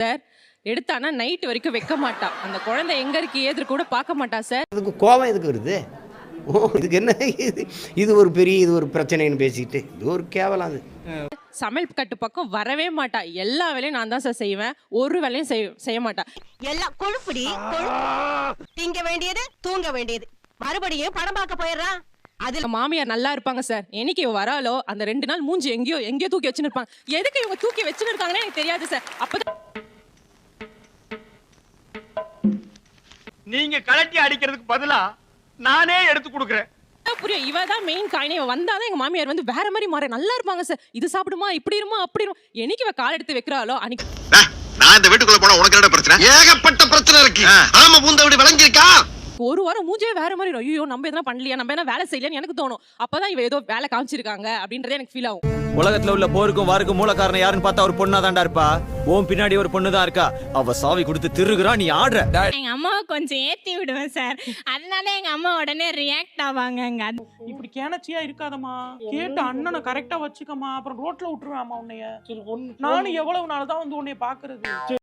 Sir எடுத்தானா night வரைக்கும் வைக்க மாட்டா. அந்த குழந்தை எங்க இருக்கு ஏது கூட பார்க்க மாட்டா சார். அதுக்கு கோவம் எதுக்கு வருது? இதுக்கு என்ன இது ஒரு பெரிய இது ஒரு பிரச்சனைன்னு பேசிக்கிட்டு இது ஒரு கேவலம். அது சமையல் கட்டு பக்கம் வரவே மாட்டா. எல்லா வேலையும் நான் தான் சார் செய்வேன். ஒரு வேலையும் செய்ய மாட்டா. எல்லாம் கொழுப்புடி திங்க வேண்டியது தூங்க வேண்டியது மறுபடியும் படம் பார்க்க போயிடுறான். அதுல மாமியார் நல்லா இருப்பாங்க சார். என்னைக்கு இவ வராலோ அந்த 2 நாள் மூஞ்சி எங்கேயோ தூக்கி வச்சுன்னு இருப்பாங்க. எதுக்கு இவங்க தூக்கி வச்சுன்னு இருக்காங்கன்னு எனக்கு தெரியாது சார். அப்பதான் நீங்க கலட்டி அடிக்கிறதுக்கு பதிலா நானே எடுத்து கொடுக்குறேன். புரியும். இவ தான் மெயின் காயினே. இவ வந்தாதான் எங்க மாமியார் வந்து வேற மாதிரி மாற நல்லா இருப்பாங்க சார். இது சாப்பிடுமா இப்படி இருமா அப்படி இருக்கும். என்னைக்கு இவ கால் எடுத்து வைக்கிறாளோ அன்னைக்கு நான் இந்த வீட்டுக்குள்ள போனா உனக்கு என்ன பிரச்சனை? ஏகப்பட்ட பிரச்சனை இருக்கு. ஆமா பூந்த வீடு விளங்கி இருக்கா? ஒரு வாரம் மூஞ்சே வேற மாதிரி. ஐயோ நம்ம எதனா பண்ணலையா, நம்ம என்ன வேலை செய்யலன்னு எனக்கு தோணும். அப்பதான் இவ ஏதோ வேலை காமிச்சிருக்காங்க அப்படின்றதே எனக்கு ஃபீல் ஆகும். உலகத்துல உள்ள போருக்கும் வாருக்கும் மூல காரணம் யாருன்னு பார்த்தா ஒரு பொண்ணா தாண்டா இருப்பா. ஓம் பின்னாடி ஒரு பொண்ணு தான் இருக்கா. அவ சாவி கொடுத்து திருகுறா, நீ ஆடுற. எங்க அம்மாவை கொஞ்சம் ஏத்தி விடுவேன் சார். அதனால எங்க அம்மா உடனே ரியாக்ட் ஆவாங்க. இப்படி கேனச்சியா இருக்காதம்மா. கேட்டு அண்ணனை கரெக்டா வச்சுக்கமா. அப்புறம் ரோட்ல விட்டுருவேன் உன்னைய. நானும் எவ்வளவு நாள் தான் வந்து உன்னைய பாக்குறது.